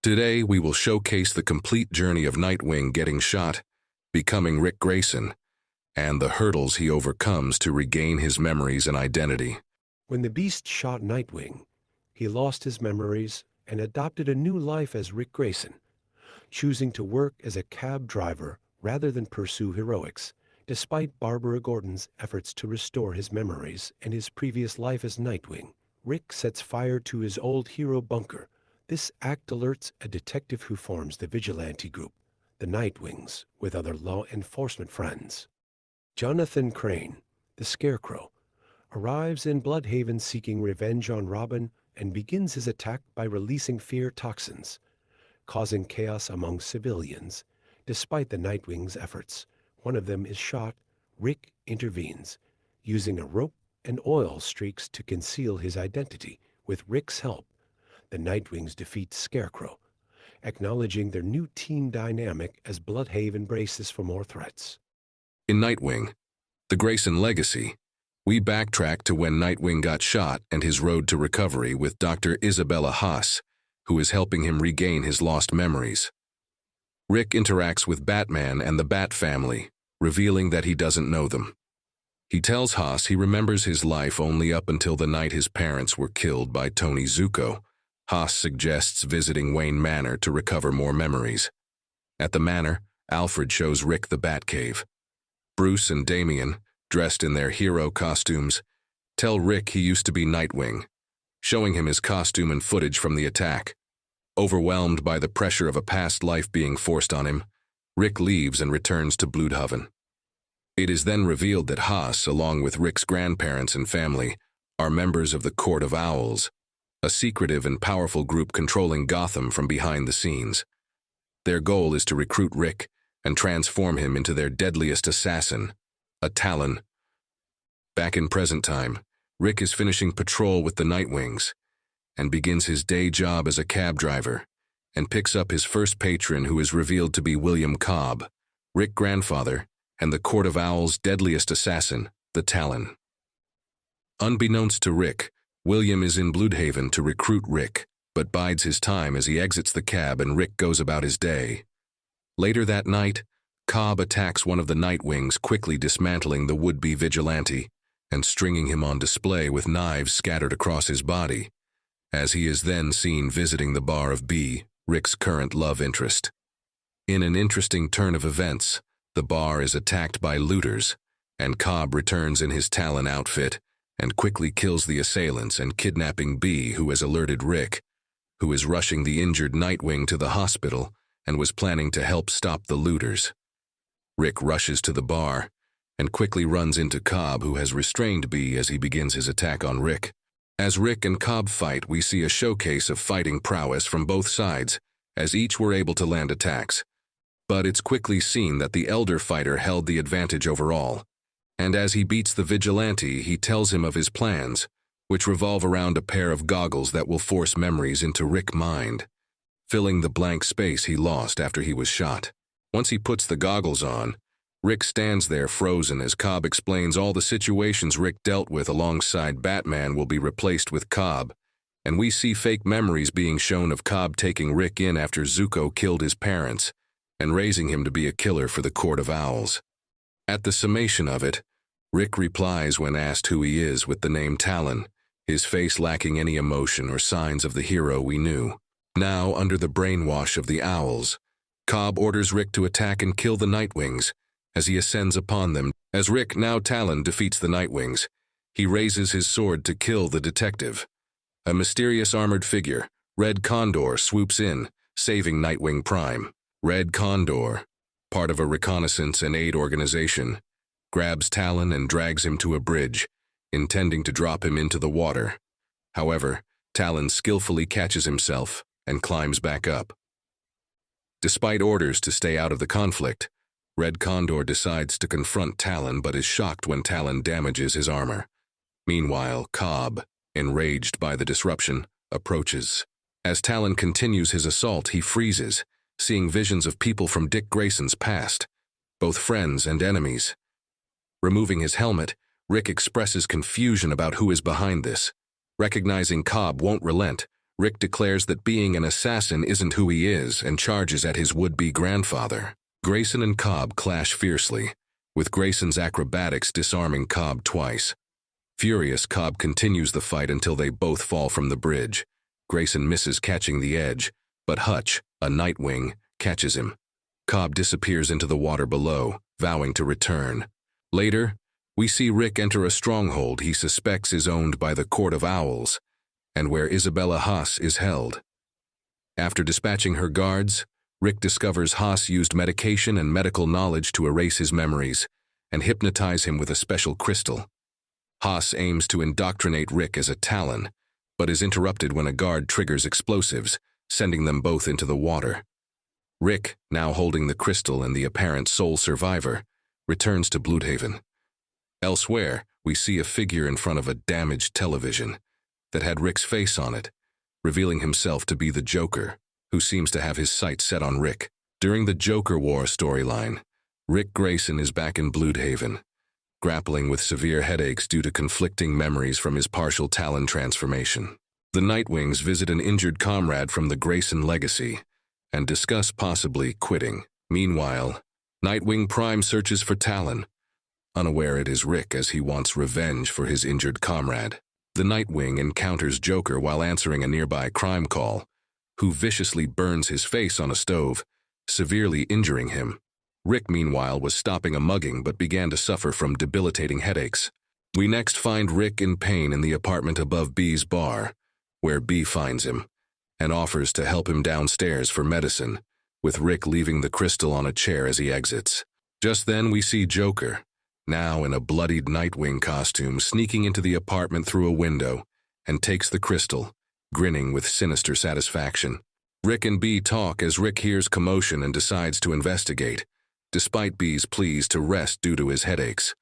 Today, we will showcase the complete journey of Nightwing getting shot, becoming Ric Grayson, and the hurdles he overcomes to regain his memories and identity. When the Beast shot Nightwing, he lost his memories and adopted a new life as Ric Grayson, choosing to work as a cab driver rather than pursue heroics, despite Barbara Gordon's efforts to restore his memories and his previous life as Nightwing. Ric sets fire to his old hero bunker. This act alerts a detective who forms the vigilante group, the Nightwings, with other law enforcement friends. Jonathan Crane, the Scarecrow, arrives in Bludhaven seeking revenge on Robin and begins his attack by releasing fear toxins, causing chaos among civilians. Despite the Nightwings' efforts, one of them is shot. Ric intervenes, using a rope and oil streaks to conceal his identity. With Ric's help, the Nightwings defeat Scarecrow, acknowledging their new team dynamic as Bludhaven braces for more threats. In Nightwing, The Grayson Legacy, we backtrack to when Nightwing got shot and his road to recovery with Dr. Isabella Haas, who is helping him regain his lost memories. Ric interacts with Batman and the Bat family, revealing that he doesn't know them. He tells Haas he remembers his life only up until the night his parents were killed by Tony Zuko. Haas suggests visiting Wayne Manor to recover more memories. At the manor, Alfred shows Ric the Batcave. Bruce and Damian, dressed in their hero costumes, tell Ric he used to be Nightwing, showing him his costume and footage from the attack. Overwhelmed by the pressure of a past life being forced on him, Ric leaves and returns to Bludhaven. It is then revealed that Haas, along with Ric's grandparents and family, are members of the Court of Owls, a secretive and powerful group controlling Gotham from behind the scenes. Their goal is to recruit Ric and transform him into their deadliest assassin, a Talon. Back in present time, Ric is finishing patrol with the Nightwings and begins his day job as a cab driver and picks up his first patron, who is revealed to be William Cobb, Ric's grandfather, and the Court of Owls' deadliest assassin, the Talon. Unbeknownst to Ric, William is in Bludhaven to recruit Ric, but bides his time as he exits the cab and Ric goes about his day. Later that night, Cobb attacks one of the Nightwings, quickly dismantling the would-be vigilante and stringing him on display with knives scattered across his body, as he is then seen visiting the bar of B, Ric's current love interest. In an interesting turn of events, the bar is attacked by looters, and Cobb returns in his Talon outfit and quickly kills the assailants and kidnapping B, who has alerted Ric, who is rushing the injured Nightwing to the hospital and was planning to help stop the looters. Ric rushes to the bar and quickly runs into Cobb, who has restrained B as he begins his attack on Ric. As Ric and Cobb fight, we see a showcase of fighting prowess from both sides, as each were able to land attacks. But it's quickly seen that the elder fighter held the advantage overall, and as he beats the vigilante, he tells him of his plans, which revolve around a pair of goggles that will force memories into Ric's mind, filling the blank space he lost after he was shot. Once he puts the goggles on, Ric stands there frozen as Cobb explains all the situations Ric dealt with alongside Batman will be replaced with Cobb, and we see fake memories being shown of Cobb taking Ric in after Zuko killed his parents and raising him to be a killer for the Court of Owls. At the summation of it, Ric replies when asked who he is with the name Talon, his face lacking any emotion or signs of the hero we knew. Now, under the brainwash of the Owls, Cobb orders Ric to attack and kill the Nightwings as he ascends upon them. As Ric, now Talon, defeats the Nightwings, he raises his sword to kill the detective. A mysterious armored figure, Red Condor, swoops in, saving Nightwing Prime. Red Condor, part of a reconnaissance and aid organization, grabs Talon and drags him to a bridge, intending to drop him into the water. However, Talon skillfully catches himself and climbs back up. Despite orders to stay out of the conflict, Red Condor decides to confront Talon but is shocked when Talon damages his armor. Meanwhile, Cobb, enraged by the disruption, approaches. As Talon continues his assault, he freezes, seeing visions of people from Dick Grayson's past, both friends and enemies. Removing his helmet, Ric expresses confusion about who is behind this. Recognizing Cobb won't relent, Ric declares that being an assassin isn't who he is and charges at his would-be grandfather. Grayson and Cobb clash fiercely, with Grayson's acrobatics disarming Cobb twice. Furious, Cobb continues the fight until they both fall from the bridge. Grayson misses catching the edge, but Hutch, a Nightwing, catches him. Cobb disappears into the water below, vowing to return. Later, we see Ric enter a stronghold he suspects is owned by the Court of Owls, and where Isabella Haas is held. After dispatching her guards, Ric discovers Haas used medication and medical knowledge to erase his memories and hypnotize him with a special crystal. Haas aims to indoctrinate Ric as a Talon, but is interrupted when a guard triggers explosives, sending them both into the water. Ric, now holding the crystal and the apparent sole survivor, returns to Bludhaven. Elsewhere, we see a figure in front of a damaged television that had Ric's face on it, revealing himself to be the Joker, who seems to have his sights set on Ric. During the Joker War storyline, Ric Grayson is back in Bludhaven, grappling with severe headaches due to conflicting memories from his partial Talon transformation. The Nightwings visit an injured comrade from the Grayson legacy and discuss possibly quitting. Meanwhile, Nightwing Prime searches for Talon, unaware it is Ric as he wants revenge for his injured comrade. The Nightwing encounters Joker while answering a nearby crime call, who viciously burns his face on a stove, severely injuring him. Ric, meanwhile, was stopping a mugging but began to suffer from debilitating headaches. We next find Ric in pain in the apartment above B's bar, where B finds him and offers to help him downstairs for medicine, with Ric leaving the crystal on a chair as he exits. Just then we see Joker, now in a bloodied Nightwing costume, sneaking into the apartment through a window and takes the crystal, grinning with sinister satisfaction. Ric and B talk as Ric hears commotion and decides to investigate, despite B's pleas to rest due to his headaches.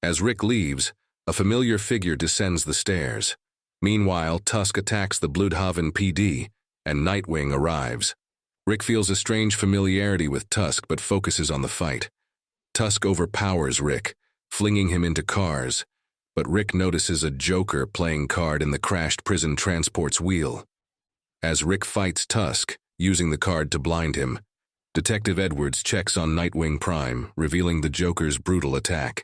As Ric leaves, a familiar figure descends the stairs. Meanwhile, Tusk attacks the Bludhaven PD, and Nightwing arrives. Ric feels a strange familiarity with Tusk but focuses on the fight. Tusk overpowers Ric, flinging him into cars, but Ric notices a Joker playing card in the crashed prison transport's wheel. As Ric fights Tusk, using the card to blind him, Detective Edwards checks on Nightwing Prime, revealing the Joker's brutal attack.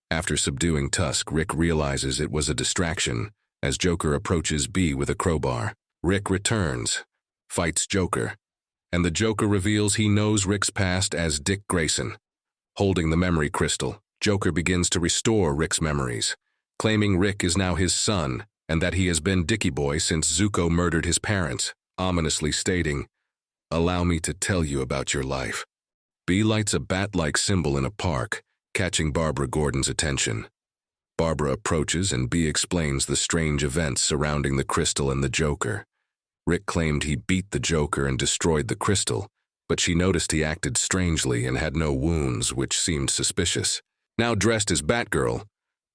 After subduing Tusk, Ric realizes it was a distraction as Joker approaches B with a crowbar. Ric returns, fights Joker, and the Joker reveals he knows Ric's past as Dick Grayson. Holding the memory crystal, Joker begins to restore Ric's memories, claiming Ric is now his son and that he has been Dicky Boy since Zuko murdered his parents, ominously stating, "Allow me to tell you about your life." B lights a bat-like symbol in a park, catching Barbara Gordon's attention. Barbara approaches and B explains the strange events surrounding the crystal and the Joker. Ric claimed he beat the Joker and destroyed the crystal, but she noticed he acted strangely and had no wounds, which seemed suspicious. Now dressed as Batgirl,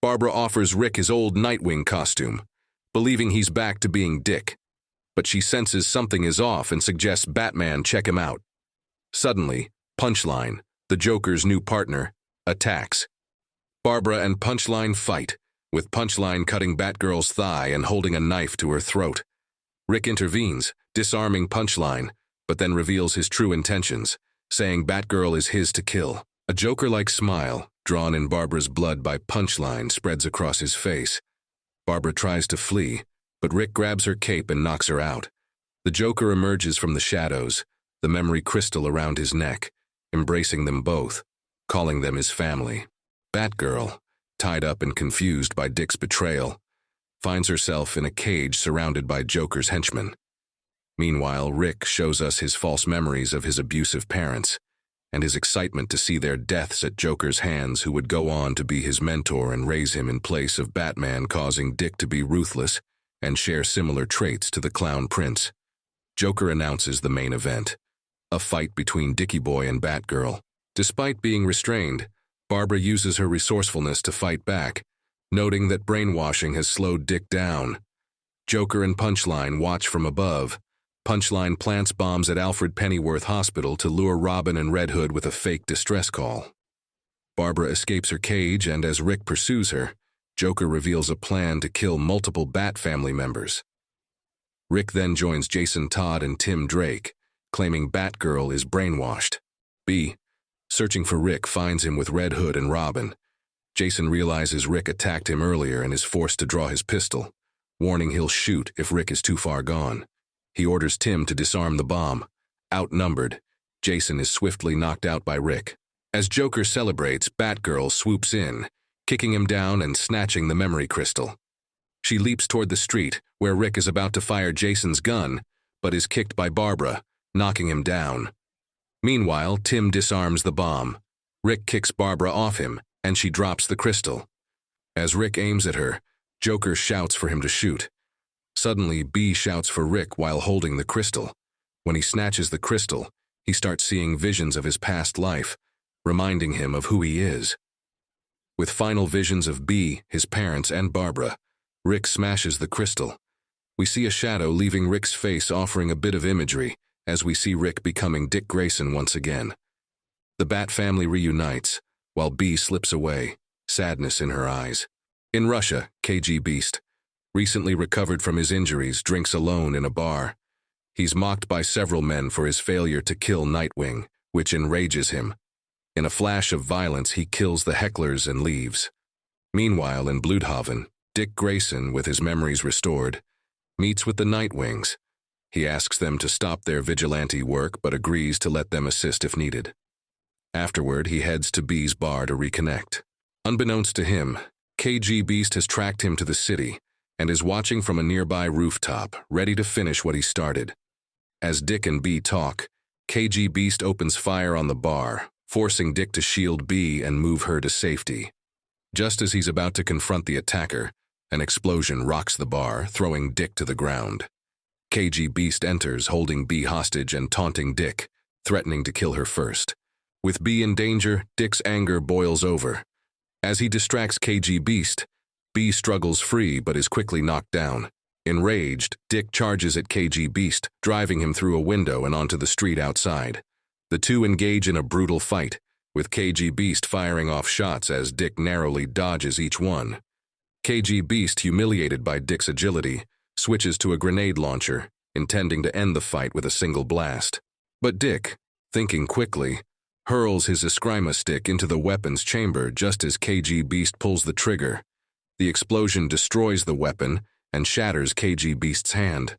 Barbara offers Ric his old Nightwing costume, believing he's back to being Dick. But she senses something is off and suggests Batman check him out. Suddenly, Punchline, the Joker's new partner, attacks. Barbara and Punchline fight, with Punchline cutting Batgirl's thigh and holding a knife to her throat. Ric intervenes, disarming Punchline, but then reveals his true intentions, saying Batgirl is his to kill. A Joker-like smile, drawn in Barbara's blood by Punchline, spreads across his face. Barbara tries to flee, but Ric grabs her cape and knocks her out. The Joker emerges from the shadows, the memory crystal around his neck, embracing them both, calling them his family. Batgirl, tied up and confused by Dick's betrayal, finds herself in a cage surrounded by Joker's henchmen. Meanwhile, Ric shows us his false memories of his abusive parents, and his excitement to see their deaths at Joker's hands, who would go on to be his mentor and raise him in place of Batman, causing Dick to be ruthless and share similar traits to the Clown Prince. Joker announces the main event, a fight between Dicky Boy and Batgirl. Despite being restrained, Barbara uses her resourcefulness to fight back, noting that brainwashing has slowed Dick down. Joker and Punchline watch from above. Punchline plants bombs at Alfred Pennyworth Hospital to lure Robin and Red Hood with a fake distress call. Barbara escapes her cage, and as Ric pursues her, Joker reveals a plan to kill multiple Bat family members. Ric then joins Jason Todd and Tim Drake, claiming Batgirl is brainwashed. B, searching for Ric, finds him with Red Hood and Robin. Jason realizes Ric attacked him earlier and is forced to draw his pistol, warning he'll shoot if Ric is too far gone. He orders Tim to disarm the bomb. Outnumbered, Jason is swiftly knocked out by Ric. As Joker celebrates, Batgirl swoops in, kicking him down and snatching the memory crystal. She leaps toward the street, where Ric is about to fire Jason's gun, but is kicked by Barbara, knocking him down. Meanwhile, Tim disarms the bomb. Ric kicks Barbara off him, and she drops the crystal. As Ric aims at her, Joker shouts for him to shoot. Suddenly, B shouts for Ric while holding the crystal. When he snatches the crystal, he starts seeing visions of his past life, reminding him of who he is. With final visions of B, his parents, and Barbara, Ric smashes the crystal. We see a shadow leaving Ric's face, offering a bit of imagery, as we see Ric becoming Dick Grayson once again. The Bat family reunites, while B slips away, sadness in her eyes. In Russia, KG Beast, recently recovered from his injuries, drinks alone in a bar. He's mocked by several men for his failure to kill Nightwing, which enrages him. In a flash of violence, he kills the hecklers and leaves. Meanwhile, in Bludhaven, Dick Grayson, with his memories restored, meets with the Nightwings. He asks them to stop their vigilante work, but agrees to let them assist if needed. Afterward, he heads to B's bar to reconnect. Unbeknownst to him, KG Beast has tracked him to the city and is watching from a nearby rooftop, ready to finish what he started. As Dick and B talk, KG Beast opens fire on the bar, forcing Dick to shield B and move her to safety. Just as he's about to confront the attacker, an explosion rocks the bar, throwing Dick to the ground. KG Beast enters, holding B hostage and taunting Dick, threatening to kill her first. With B in danger, Dick's anger boils over. As he distracts KG Beast, B struggles free but is quickly knocked down. Enraged, Dick charges at KG Beast, driving him through a window and onto the street outside. The two engage in a brutal fight, with KG Beast firing off shots as Dick narrowly dodges each one. KG Beast, humiliated by Dick's agility, switches to a grenade launcher, intending to end the fight with a single blast. But Dick, thinking quickly, hurls his Eskrima stick into the weapon's chamber just as KG Beast pulls the trigger. The explosion destroys the weapon and shatters KG Beast's hand.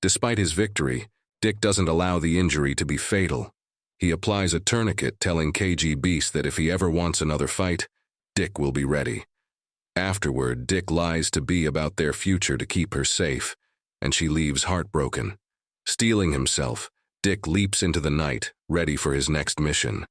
Despite his victory, Dick doesn't allow the injury to be fatal. He applies a tourniquet, telling KG Beast that if he ever wants another fight, Dick will be ready. Afterward, Dick lies to B about their future to keep her safe, and she leaves heartbroken. Steeling himself, Dick leaps into the night, ready for his next mission.